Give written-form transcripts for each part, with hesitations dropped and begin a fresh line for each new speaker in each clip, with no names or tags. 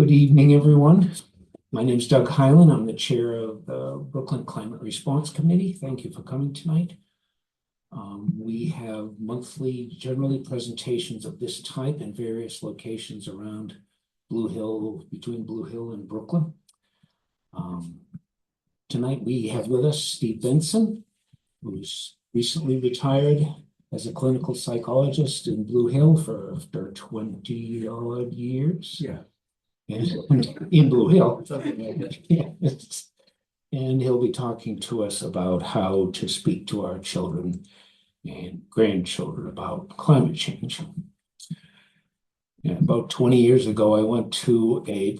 Good evening, everyone. My name is Doug Hyland. I'm the chair of the Brooklyn Climate Response Committee. Thank you for coming tonight. We have monthly, generally presentations of this type in various locations around Blue Hill, between Blue Hill and Brooklyn. Tonight we have with us Steve Benson, who's recently retired as a clinical psychologist in Blue Hill for 20-odd years.
Yeah.
In Blue Hill. Yes. And he'll be talking to us about how to speak to our children and grandchildren about climate change. And about 20 years ago, I went to a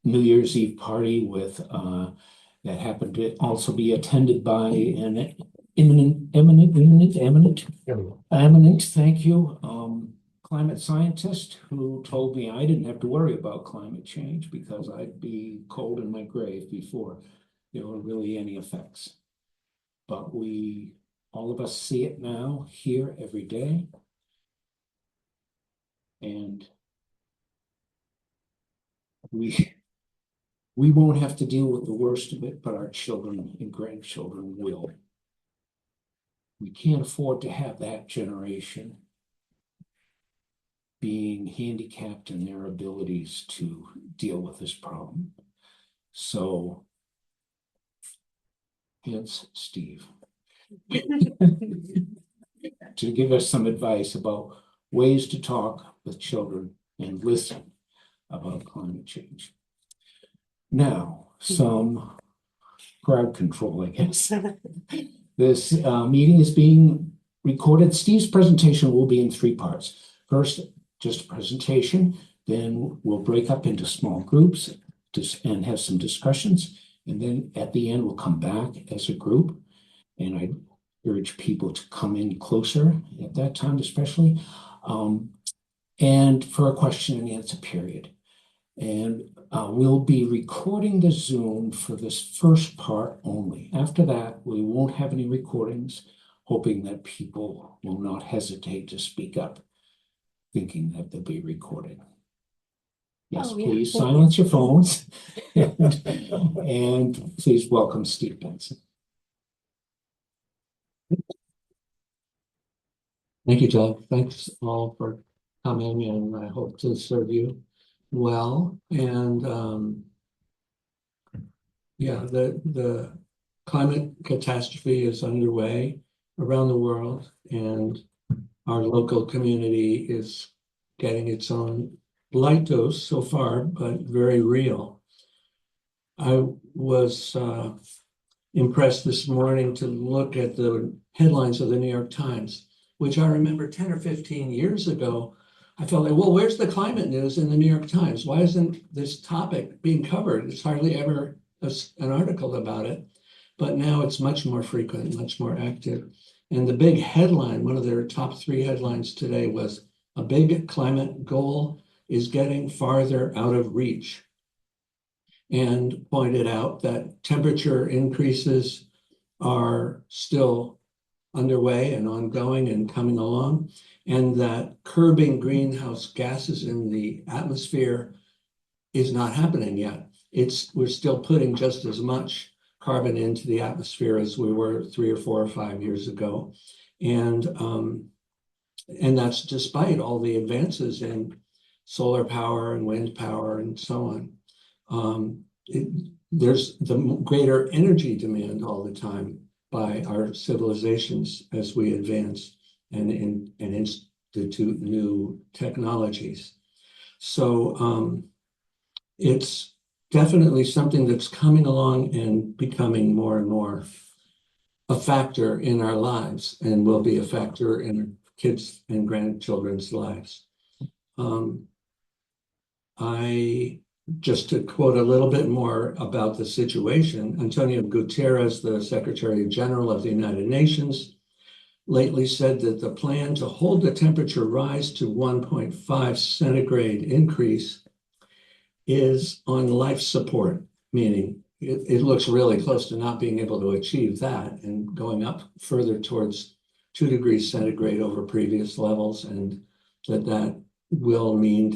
New Year's Eve party with that happened to also be attended by an eminent, thank you, climate scientist who told me I didn't have to worry about climate change because I'd be cold in my grave before there were really any effects. But all of us see it now here every day. And we won't have to deal with the worst of it, but our children and grandchildren will. We can't afford to have that generation being handicapped in their abilities to deal with this problem. So, hence Steve, to give us some advice about ways to talk with children and listen about climate change. Now, some crowd control, I guess. This meeting is being recorded. Steve's presentation will be in 3 parts. First, just a presentation, then we'll break up into small groups and have some discussions. And then at the end, we'll come back as a group. And I urge people to come in closer at that time, especially, and for a question and answer period. And we'll be recording the Zoom for this first part only. After that, we won't have any recordings, hoping that people will not hesitate to speak up, thinking that they'll be recorded. Yes, please silence your phones and please welcome Steve Benson.
Thank you, Doug. Thanks all for coming, and I hope to serve you well. And yeah, the climate catastrophe is underway around the world, and our local community is getting its own light dose so far, but very real. I was impressed this morning to look at the headlines of the New York Times, which I remember 10 or 15 years ago. I felt like, well, where's the climate news in the New York Times? Why isn't this topic being covered? It's hardly ever an article about it, but now it's much more frequent, much more active. And the big headline, one of their top 3 headlines today was, a big climate goal is getting farther out of reach, and pointed out that temperature increases are still underway and ongoing and coming along, and that curbing greenhouse gases in the atmosphere is not happening yet. We're still putting just as much carbon into the atmosphere as we were 3 or 4 or 5 years ago. And that's despite all the advances in solar power and wind power and so on. There's the greater energy demand all the time by our civilizations as we advance and institute new technologies. So it's definitely something that's coming along and becoming more and more a factor in our lives, and will be a factor in our kids' and grandchildren's lives. Just to quote a little bit more about the situation, Antonio Guterres, the Secretary General of the United Nations, lately said that the plan to hold the temperature rise to 1.5 centigrade increase is on life support, meaning it looks really close to not being able to achieve that, and going up further towards 2 degrees centigrade over previous levels, and that will mean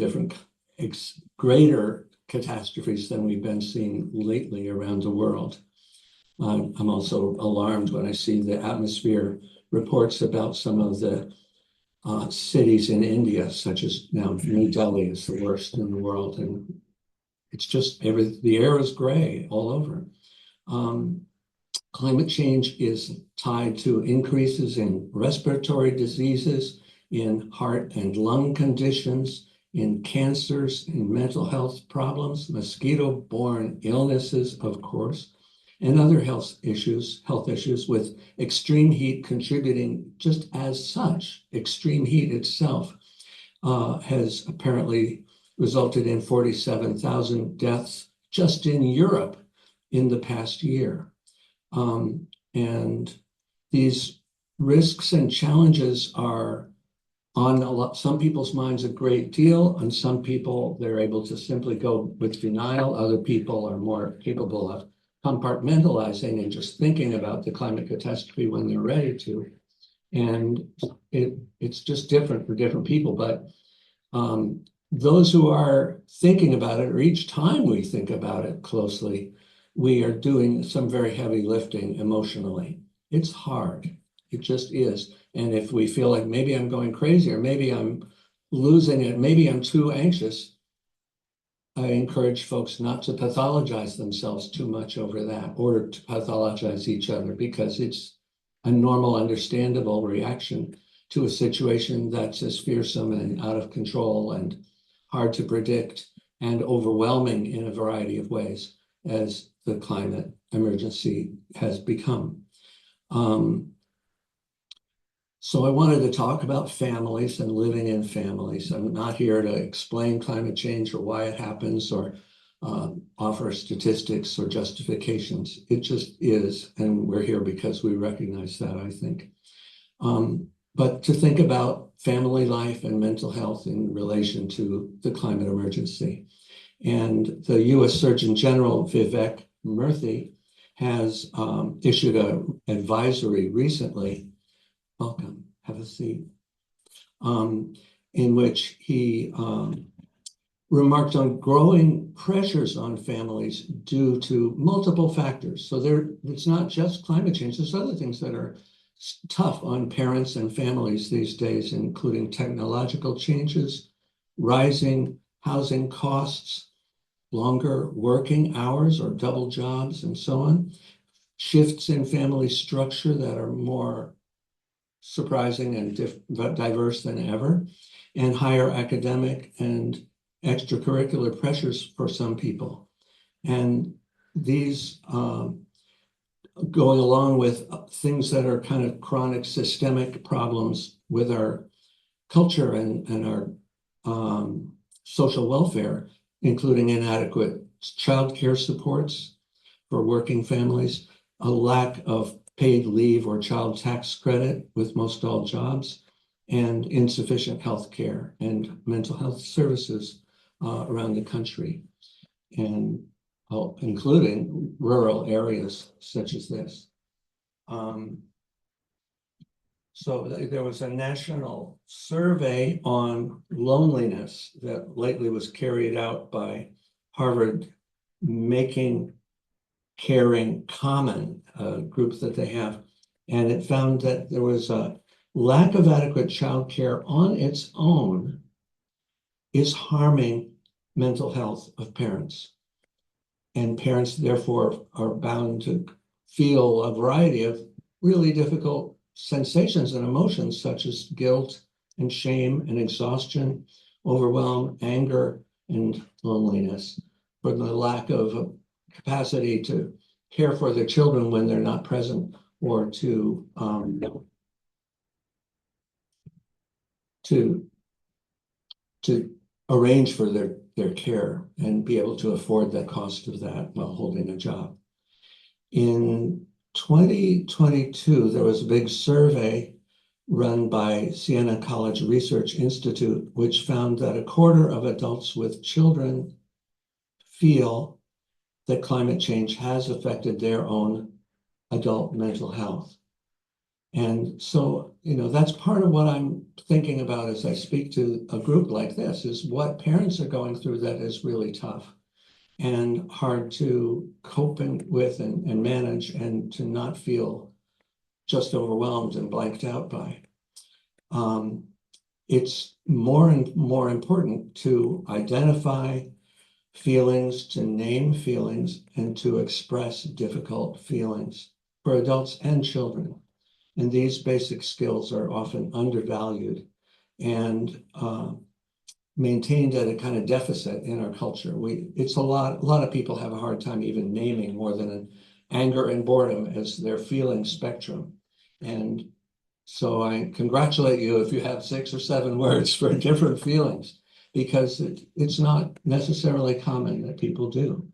greater catastrophes than we've been seeing lately around the world. I'm also alarmed when I see the atmosphere reports about some of the cities in India, such as now New Delhi is the worst in the world, and it's just the air is gray all over. Climate change is tied to increases in respiratory diseases, in heart and lung conditions, in cancers, in mental health problems, mosquito-borne illnesses, of course, and other health issues, with extreme heat contributing just as such. Extreme heat itself has apparently resulted in 47,000 deaths just in Europe in the past year. And these risks and challenges are on some people's minds a great deal. On some people, they're able to simply go with denial. Other people are more capable of compartmentalizing and just thinking about the climate catastrophe when they're ready to. And it's just different for different people. But those who are thinking about it, or each time we think about it closely, we are doing some very heavy lifting emotionally. It's hard. It just is. And if we feel like maybe I'm going crazy, or maybe I'm losing it, maybe I'm too anxious, I encourage folks not to pathologize themselves too much over that, or to pathologize each other, because it's a normal, understandable reaction to a situation that's as fearsome and out of control and hard to predict and overwhelming in a variety of ways as the climate emergency has become. So I wanted to talk about families and living in families. I'm not here to explain climate change or why it happens, or offer statistics or justifications. It just is, and we're here because we recognize that, I think. But to think about family life and mental health in relation to the climate emergency. And the US Surgeon General, Vivek Murthy, has issued an advisory recently, welcome, have a seat, in which he remarked on growing pressures on families due to multiple factors. So it's not just climate change, there's other things that are tough on parents and families these days, including technological changes, rising housing costs, longer working hours or double jobs, and so on, shifts in family structure that are more surprising and diverse than ever, and higher academic and extracurricular pressures for some people. And these going along with things that are kind of chronic systemic problems with our culture and our social welfare, including inadequate childcare supports for working families, a lack of paid leave or child tax credit with most all jobs, and insufficient health care and mental health services around the country, and including rural areas such as this. So there was a national survey on loneliness that lately was carried out by Harvard, Making Caring Common, a group that they have. And it found that there was a lack of adequate childcare on its own is harming mental health of parents. And parents, therefore, are bound to feel a variety of really difficult sensations and emotions, such as guilt and shame and exhaustion, overwhelm, anger, and loneliness, from the lack of capacity to care for their children when they're not present, or to arrange for their care and be able to afford the cost of that while holding a job. In 2022, there was a big survey run by Siena College Research Institute, which found that a quarter of adults with children feel that climate change has affected their own adult mental health. And so, that's part of what I'm thinking about as I speak to a group like this, is what parents are going through that is really tough. and hard to cope with and manage, and to not feel just overwhelmed and blanked out by. It's more and more important to identify feelings, to name feelings, and to express difficult feelings for adults and children. And these basic skills are often undervalued and maintained at a kind of deficit in our culture. It's a lot of people have a hard time even naming more than an anger and boredom as their feeling spectrum. And so I congratulate you if you have 6 or 7 words for different feelings, because it's not necessarily common that people do.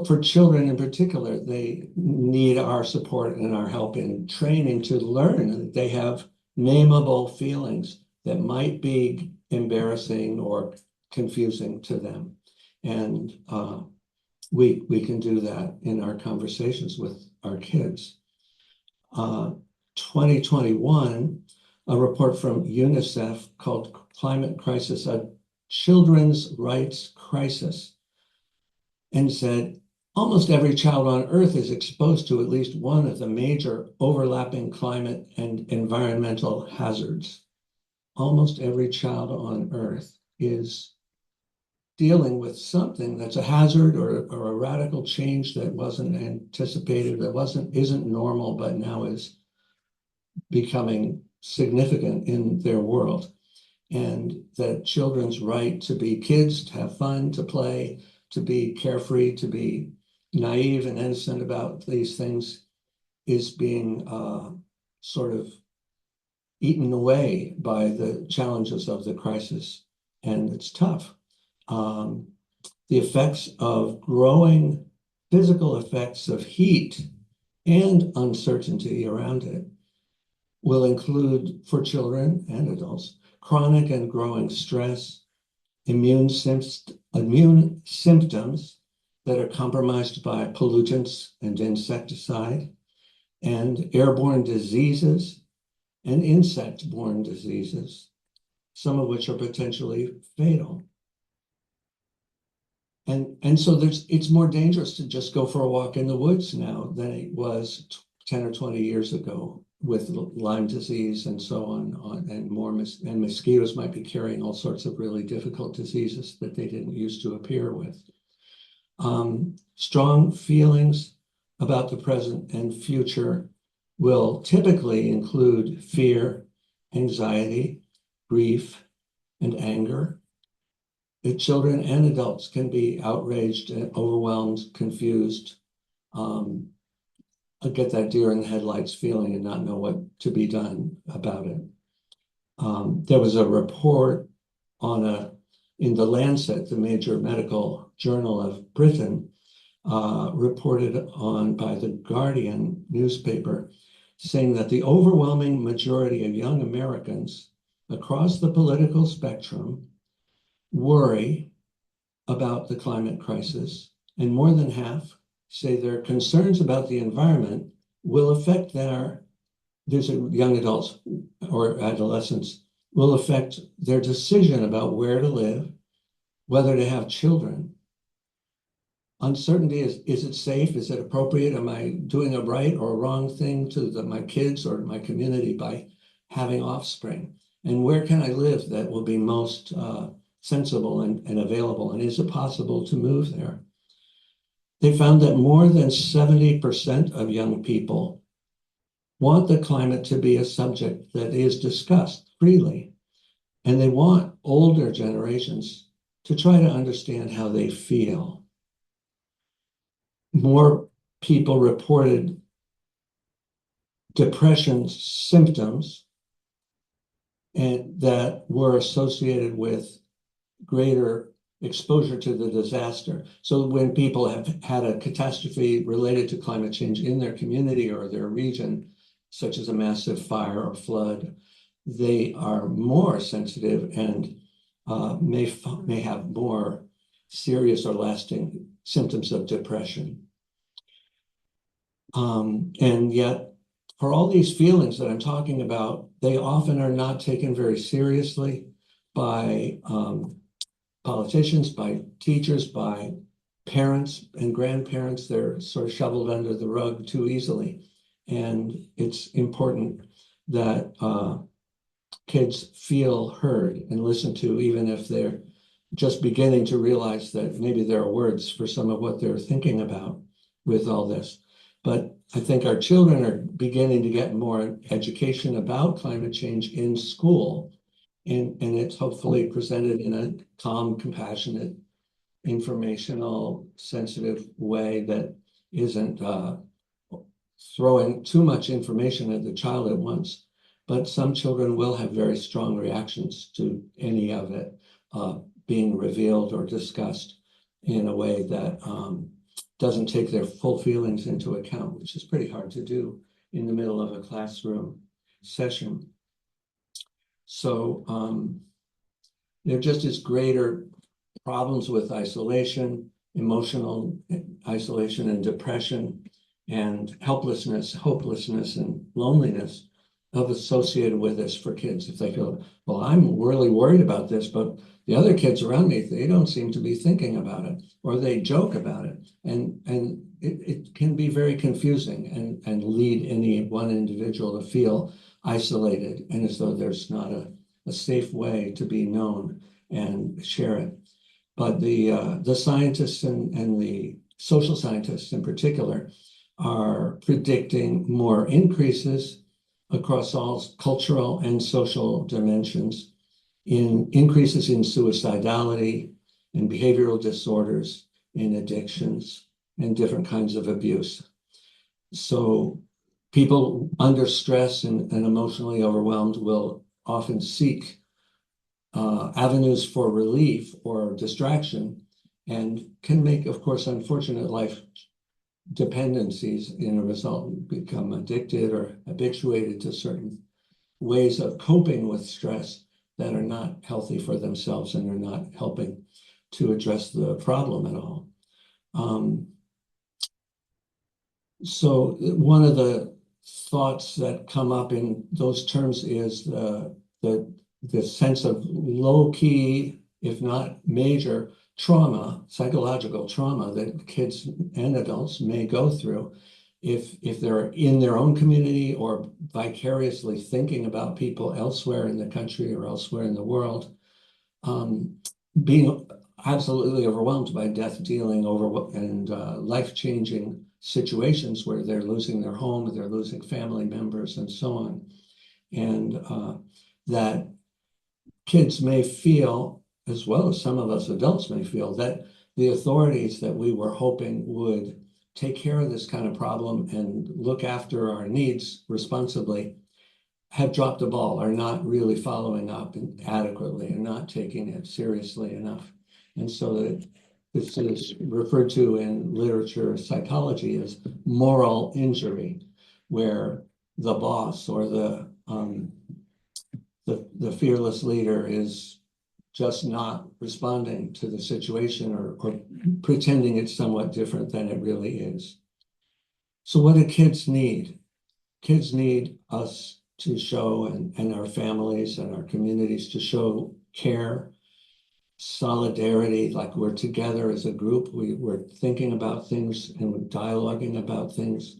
For children in particular, they need our support and our help in training to learn that they have nameable feelings that might be embarrassing or confusing to them. And we can do that in our conversations with our kids. 2021, a report from UNICEF called Climate Crisis, a Children's Rights Crisis, and said almost every child on Earth is exposed to at least one of the major overlapping climate and environmental hazards. Almost every child on Earth is dealing with something that's a hazard or a radical change that wasn't anticipated, that isn't normal, but now is becoming significant in their world. And that children's right to be kids, to have fun, to play, to be carefree, to be naive and innocent about these things is being sort of eaten away by the challenges of the crisis. And it's tough. The effects of growing physical effects of heat and uncertainty around it will include, for children and adults, chronic and growing stress, immune symptoms that are compromised by pollutants and insecticide, and airborne diseases and insect-borne diseases, some of which are potentially fatal. And so it's more dangerous to just go for a walk in the woods now than it was 10 or 20 years ago, with Lyme disease and so on, and mosquitoes might be carrying all sorts of really difficult diseases that they didn't used to appear with. Strong feelings about the present and future will typically include fear, anxiety, grief, and anger. The children and adults can be outraged, overwhelmed, confused, get that deer in the headlights feeling and not know what to be done about it. There was a report in the Lancet, the major medical journal of Britain, reported on by the Guardian newspaper, saying that the overwhelming majority of young Americans across the political spectrum worry about the climate crisis, and more than half say their concerns about the environment will affect young adults or adolescents, will affect their decision about where to live, whether to have children. Uncertainty is it safe? Is it appropriate? Am I doing a right or a wrong thing to my kids or my community by having offspring? And where can I live that will be most sensible and available? And is it possible to move there? They found that more than 70% of young people want the climate to be a subject that is discussed freely. And they want older generations to try to understand how they feel. More people reported depression symptoms and that were associated with greater exposure to the disaster. So when people have had a catastrophe related to climate change in their community or their region, such as a massive fire or flood, they are more sensitive and may have more serious or lasting symptoms of depression. And yet, for all these feelings that I'm talking about, they often are not taken very seriously by politicians, by teachers, by parents and grandparents. They're sort of shoveled under the rug too easily. And it's important that kids feel heard and listened to, even if they're just beginning to realize that maybe there are words for some of what they're thinking about with all this. But I think our children are beginning to get more education about climate change in school. And it's hopefully presented in a calm, compassionate, informational, sensitive way that isn't throwing too much information at the child at once. But some children will have very strong reactions to any of it being revealed or discussed in a way that doesn't take their full feelings into account, which is pretty hard to do in the middle of a classroom session. So there just is greater problems with isolation, emotional isolation and depression, and helplessness, hopelessness, and loneliness associated with this for kids. If they feel, well, I'm really worried about this, but the other kids around me, they don't seem to be thinking about it, or they joke about it. And it can be very confusing and lead any one individual to feel isolated and as though there's not a safe way to be known and share it. But the scientists and the social scientists in particular are predicting more increases across all cultural and social dimensions in increases in suicidality and behavioral disorders, in addictions, and different kinds of abuse. So people under stress and emotionally overwhelmed will often seek avenues for relief or distraction, and can make, of course, unfortunate life dependencies in a result, become addicted or habituated to certain ways of coping with stress that are not healthy for themselves and are not helping to address the problem at all. So one of the thoughts that come up in those terms is the sense of low-key, if not major, trauma, psychological trauma that kids and adults may go through if they're in their own community or vicariously thinking about people elsewhere in the country or elsewhere in the world, being absolutely overwhelmed by death dealing over and life-changing situations where they're losing their home, they're losing family members, and so on. And that kids may feel, as well as some of us adults may feel, that the authorities that we were hoping would take care of this kind of problem and look after our needs responsibly have dropped the ball, are not really following up adequately and not taking it seriously enough. And so that this is referred to in literature psychology as moral injury, where the boss or the fearless leader is just not responding to the situation or pretending it's somewhat different than it really is. So what do kids need? Kids need us to show, and our families and our communities to show care, solidarity, like we're together as a group. We're thinking about things and we're dialoguing about things.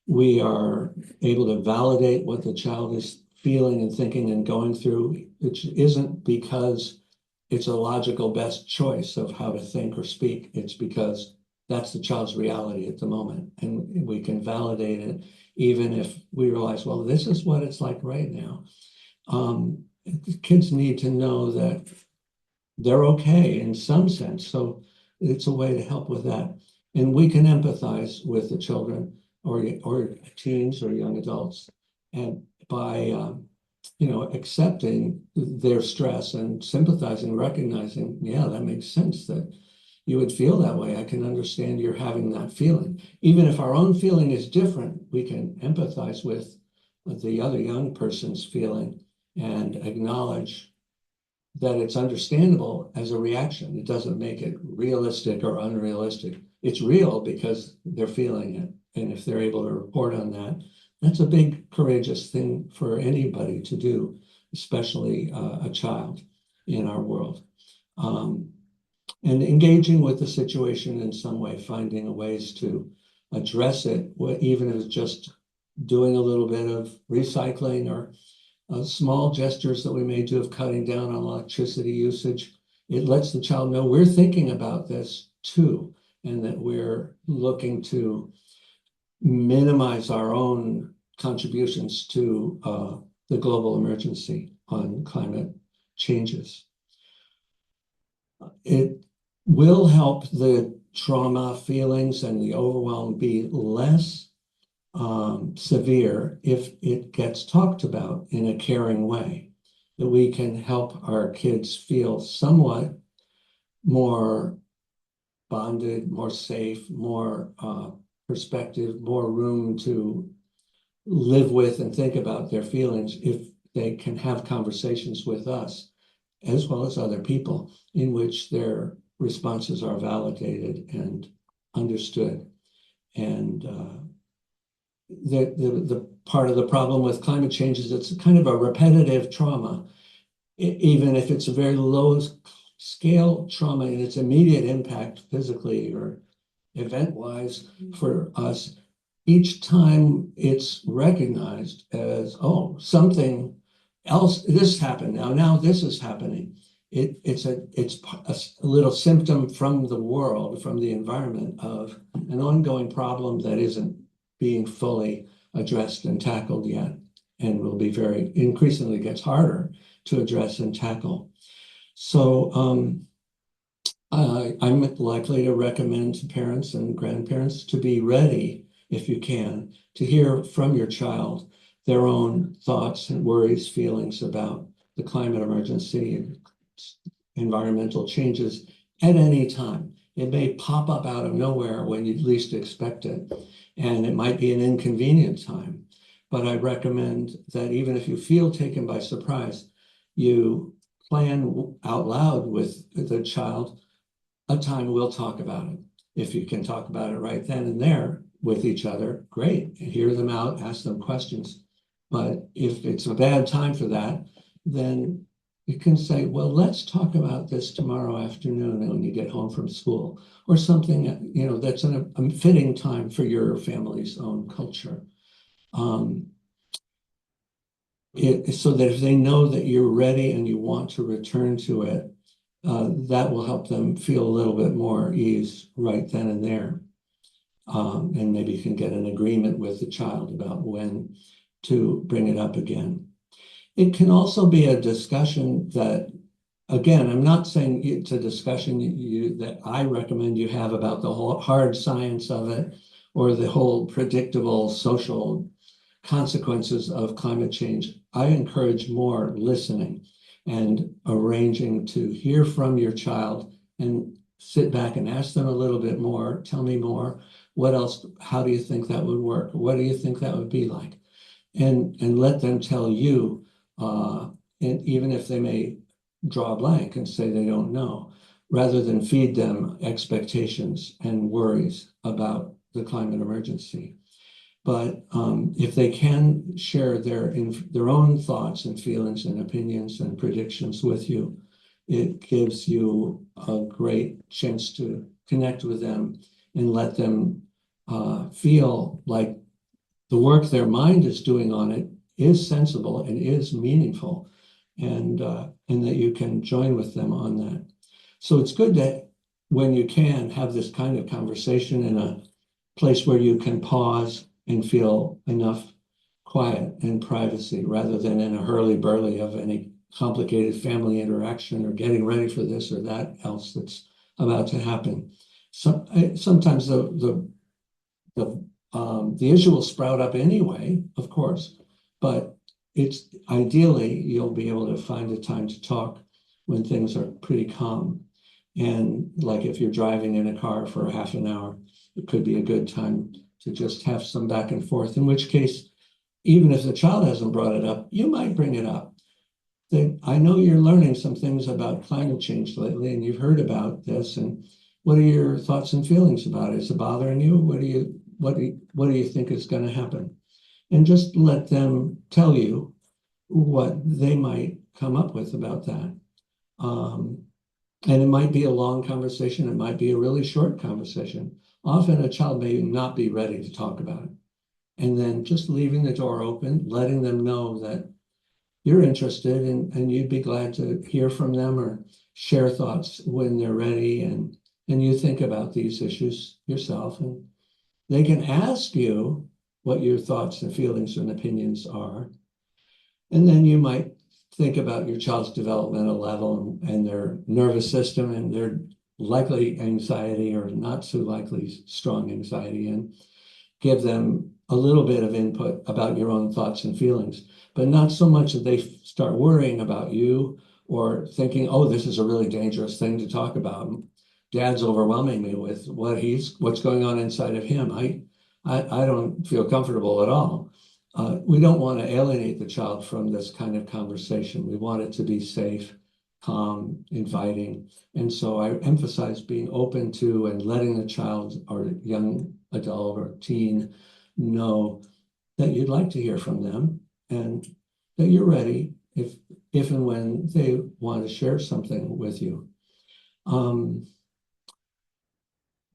We are able to validate what the child is feeling and thinking and going through, which isn't because it's a logical best choice of how to think or speak. It's because that's the child's reality at the moment. And we can validate it even if we realize, well, this is what it's like right now. Kids need to know that they're okay in some sense. So it's a way to help with that. And we can empathize with the children or teens or young adults, and by accepting their stress and sympathizing, recognizing, yeah, that makes sense that you would feel that way. I can understand you're having that feeling. Even if our own feeling is different, we can empathize with the other young person's feeling and acknowledge that it's understandable as a reaction. It doesn't make it realistic or unrealistic. It's real because they're feeling it. And if they're able to report on that, that's a big, courageous thing for anybody to do, especially a child in our world. and engaging with the situation in some way, finding ways to address it, even if it's just doing a little bit of recycling or small gestures that we may do of cutting down on electricity usage. It lets the child know we're thinking about this too, and that we're looking to minimize our own contributions to the global emergency on climate changes. It will help the trauma feelings and the overwhelm be less severe if it gets talked about in a caring way, that we can help our kids feel somewhat more bonded, more safe, more perspective, more room to live with and think about their feelings if they can have conversations with us as well as other people in which their responses are validated and understood. And the part of the problem with climate change is it's kind of a repetitive trauma, even if it's a very low scale trauma in its immediate impact physically or event-wise for us. Each time it's recognized as, oh, something else, this happened now this is happening. It's a little symptom from the world, from the environment of an ongoing problem that isn't being fully addressed and tackled yet, and will be very increasingly gets harder to address and tackle. So I'm likely to recommend to parents and grandparents to be ready, if you can, to hear from your child their own thoughts and worries, feelings about the climate emergency and environmental changes at any time. It may pop up out of nowhere when you least expect it, and it might be an inconvenient time. But I recommend that even if you feel taken by surprise, you plan out loud with the child a time we'll talk about it. If you can talk about it right then and there with each other, great. Hear them out, ask them questions. But if it's a bad time for that, then you can say, well, let's talk about this tomorrow afternoon when you get home from school, or something, that's a fitting time for your family's own culture. So that if they know that you're ready and you want to return to it, that will help them feel a little bit more ease right then and there. And maybe you can get an agreement with the child about when to bring it up again. It can also be a discussion that, again, I'm not saying it's a discussion that I recommend you have about the whole hard science of it or the whole predictable social consequences of climate change. I encourage more listening and arranging to hear from your child and sit back and ask them a little bit more. Tell me more. What else? How do you think that would work? What do you think that would be like? And let them tell you, and even if they may draw a blank and say they don't know, rather than feed them expectations and worries about the climate emergency. But if they can share their own thoughts and feelings and opinions and predictions with you, it gives you a great chance to connect with them and let them feel like the work their mind is doing on it is sensible and is meaningful, and that you can join with them on that. So it's good that when you can have this kind of conversation in a place where you can pause and feel enough quiet and privacy, rather than in a hurly-burly of any complicated family interaction or getting ready for this or that else that's about to happen. Sometimes the issue will sprout up anyway, of course, but it's ideally you'll be able to find a time to talk when things are pretty calm. And like if you're driving in a car for half an hour, it could be a good time to just have some back and forth, in which case, even if the child hasn't brought it up, you might bring it up. I know you're learning some things about climate change lately, and you've heard about this, and what are your thoughts and feelings about it? Is it bothering you? What do you think is going to happen? And just let them tell you what they might come up with about that. And it might be a long conversation. It might be a really short conversation. Often a child may not be ready to talk about it. And then just leaving the door open, letting them know that you're interested and you'd be glad to hear from them or share thoughts when they're ready. And you think about these issues yourself, and they can ask you what your thoughts and feelings and opinions are. And then you might think about your child's developmental level and their nervous system and their likely anxiety or not so likely strong anxiety, and give them a little bit of input about your own thoughts and feelings, but not so much that they start worrying about you or thinking, oh, this is a really dangerous thing to talk about. Dad's overwhelming me with what's going on inside of him. I don't feel comfortable at all. We don't want to alienate the child from this kind of conversation. We want it to be safe, calm, inviting. And so I emphasize being open to and letting the child or young adult or teen know that you'd like to hear from them and that you're ready if and when they want to share something with you.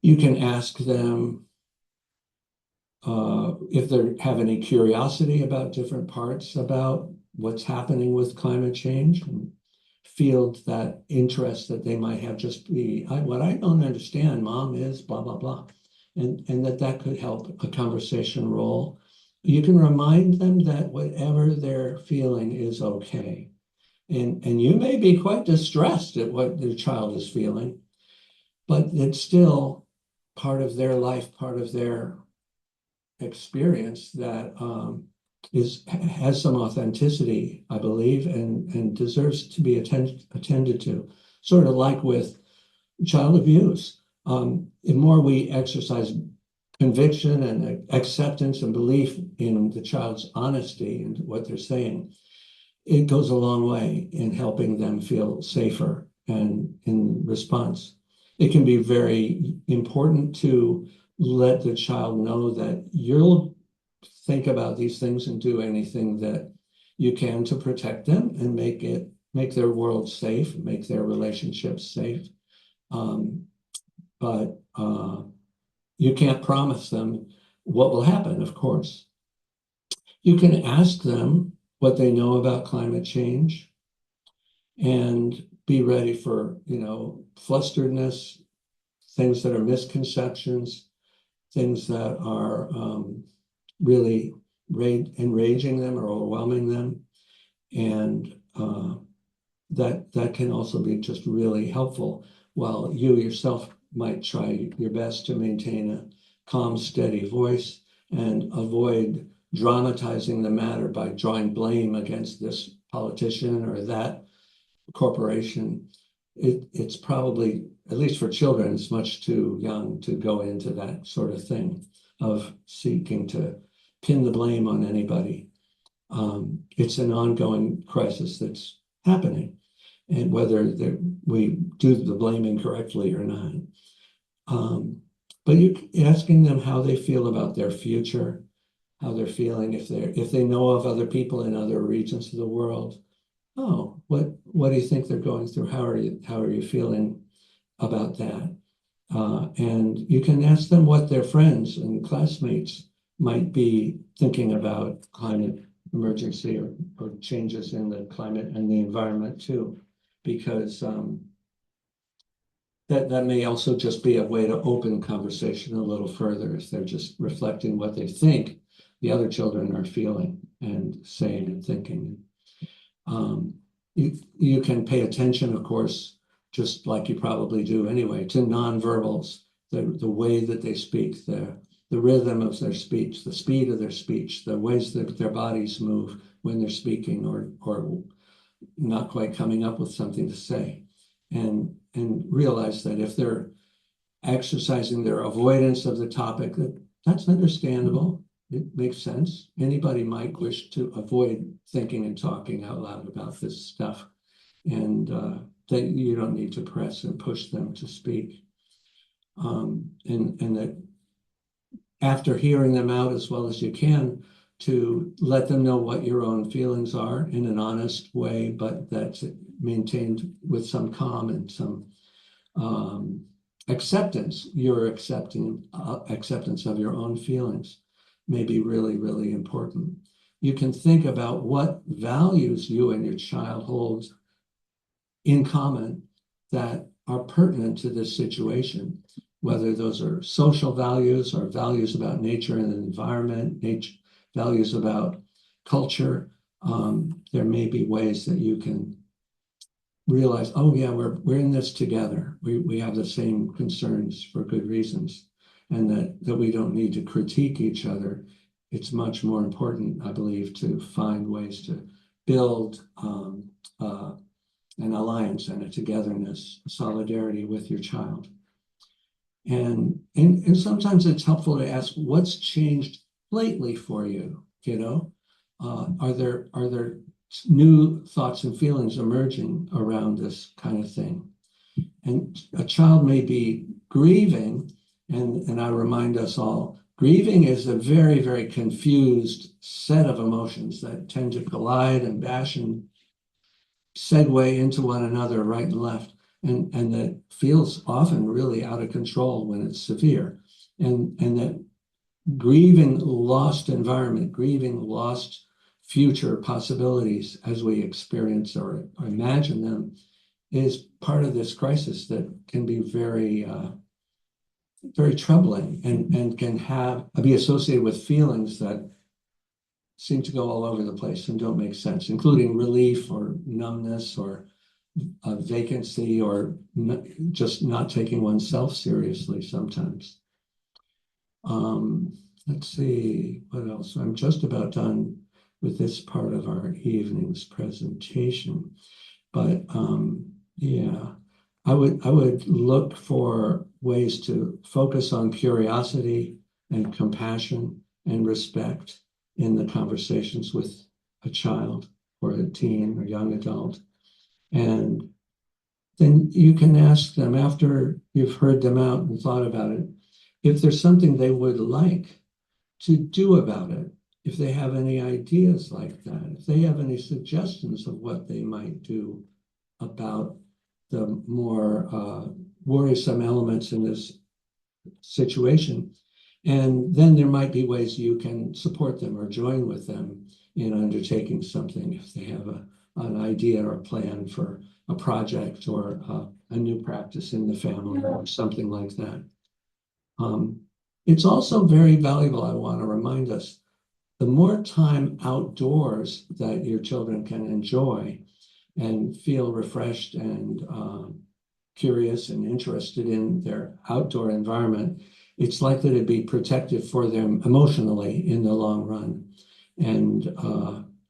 You can ask them if they have any curiosity about different parts about what's happening with climate change, and field that interest that they might have. Just be, what I don't understand, Mom, is blah, blah, blah. And that could help a conversation roll. You can remind them that whatever they're feeling is okay. And you may be quite distressed at what their child is feeling, but it's still part of their life, part of their experience that has some authenticity, I believe, and deserves to be attended to. Sort of like with child abuse. The more we exercise conviction and acceptance and belief in the child's honesty and what they're saying, it goes a long way in helping them feel safer. And in response, it can be very important to let the child know that you'll think about these things and do anything that you can to protect them and make their world safe, make their relationships safe. But you can't promise them what will happen, of course. You can ask them what they know about climate change and be ready for, flusteredness, things that are misconceptions, things that are really enraging them or overwhelming them. And that can also be just really helpful, while you yourself might try your best to maintain a calm, steady voice and avoid dramatizing the matter by drawing blame against this politician or that corporation. It's probably, at least for children, it's much too young to go into that sort of thing of seeking to pin the blame on anybody. It's an ongoing crisis that's happening, and whether we do the blaming correctly or not. But you asking them how they feel about their future, how they're feeling, if they know of other people in other regions of the world. Oh, what do you think they're going through? How are you feeling about that? And you can ask them what their friends and classmates might be thinking about climate emergency or changes in the climate and the environment too, because that may also just be a way to open conversation a little further, if they're just reflecting what they think the other children are feeling and saying and thinking. You can pay attention, of course, just like you probably do anyway, to nonverbals, the way that they speak, the rhythm of their speech, the speed of their speech, the ways that their bodies move when they're speaking or not quite coming up with something to say. And realize that if they're exercising their avoidance of the topic, that's understandable. It makes sense. Anybody might wish to avoid thinking and talking out loud about this stuff, and that you don't need to press and push them to speak. And that after hearing them out as well as you can, to let them know what your own feelings are in an honest way, but that's maintained with some calm and some acceptance, your acceptance of your own feelings may be really, really important. You can think about what values you and your child hold in common that are pertinent to this situation, whether those are social values or values about nature and the environment, values about culture. There may be ways that you can realize, oh yeah, we're in this together. We have the same concerns for good reasons, and that we don't need to critique each other. It's much more important, I believe, to find ways to build an alliance and a togetherness, a solidarity with your child. And sometimes it's helpful to ask, what's changed lately for you, kiddo? Are there new thoughts and feelings emerging around this kind of thing? And a child may be grieving, and I remind us all, grieving is a very, very confused set of emotions that tend to collide and bash and segue into one another right and left, and that feels often really out of control when it's severe. And that grieving lost environment, grieving lost future possibilities as we experience or imagine them, is part of this crisis that can be very, very troubling and can be associated with feelings that seem to go all over the place and don't make sense, including relief or numbness or a vacancy or just not taking oneself seriously sometimes. Let's see, what else? I'm just about done with this part of our evening's presentation. But yeah, I would look for ways to focus on curiosity and compassion and respect in the conversations with a child or a teen or young adult. And then you can ask them, after you've heard them out and thought about it, if there's something they would like to do about it, if they have any ideas like that, if they have any suggestions of what they might do about the more worrisome elements in this situation. And then there might be ways you can support them or join with them in undertaking something if they have an idea or a plan for a project or a new practice in the family or something like that. It's also very valuable, I want to remind us, the more time outdoors that your children can enjoy and feel refreshed and curious and interested in their outdoor environment, it's likely to be protective for them emotionally in the long run and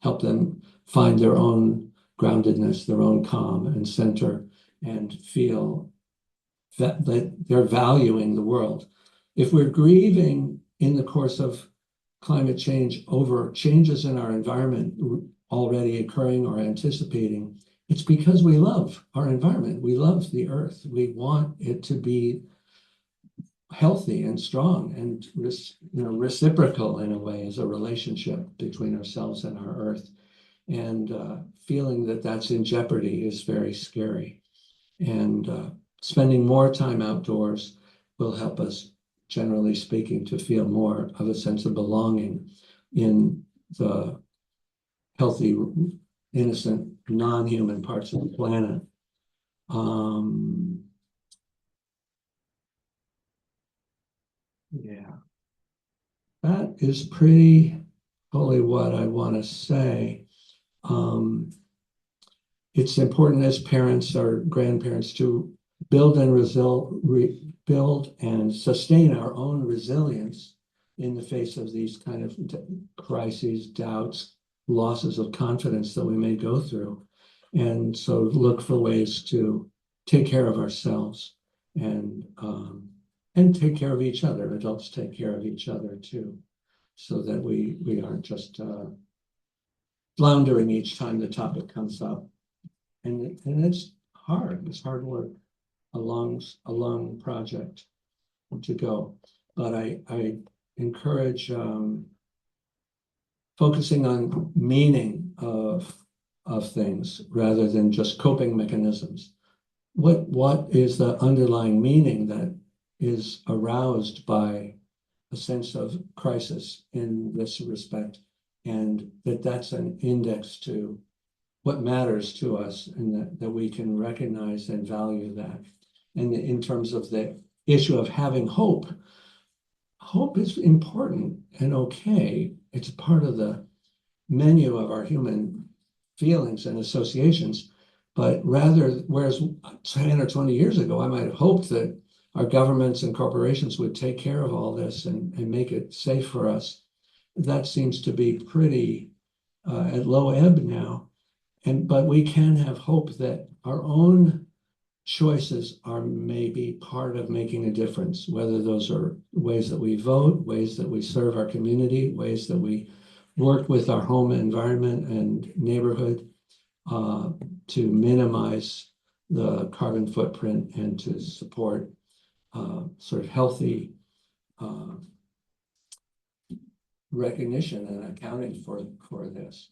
help them find their own groundedness, their own calm and center, and feel that they're valuing the world. If we're grieving in the course of climate change over changes in our environment already occurring or anticipating, it's because we love our environment. We love the earth. We want it to be healthy and strong and reciprocal in a way as a relationship between ourselves and our earth. And feeling that that's in jeopardy is very scary. And spending more time outdoors will help us, generally speaking, to feel more of a sense of belonging in the healthy, innocent, non-human parts of the planet. Yeah, that is pretty fully what I want to say. It's important as parents or grandparents to build and sustain our own resilience in the face of these kind of crises, doubts, losses of confidence that we may go through. And so look for ways to take care of ourselves and take care of each other. Adults take care of each other too, so that we aren't just floundering each time the topic comes up. And it's hard. It's hard work, a long project to go. But I encourage focusing on meaning of things rather than just coping mechanisms. what is the underlying meaning that is aroused by a sense of crisis in this respect, and that's an index to what matters to us, and that we can recognize and value that. And in terms of the issue of having hope, hope is important and okay. It's part of the menu of our human feelings and associations. But whereas 10 or 20 years ago, I might have hoped that our governments and corporations would take care of all this and make it safe for us. That seems to be pretty at low ebb now. But we can have hope that our own choices are maybe part of making a difference, whether those are ways that we vote, ways that we serve our community, ways that we work with our home environment and neighborhood to minimize the carbon footprint and to support sort of healthy recognition and accounting for this.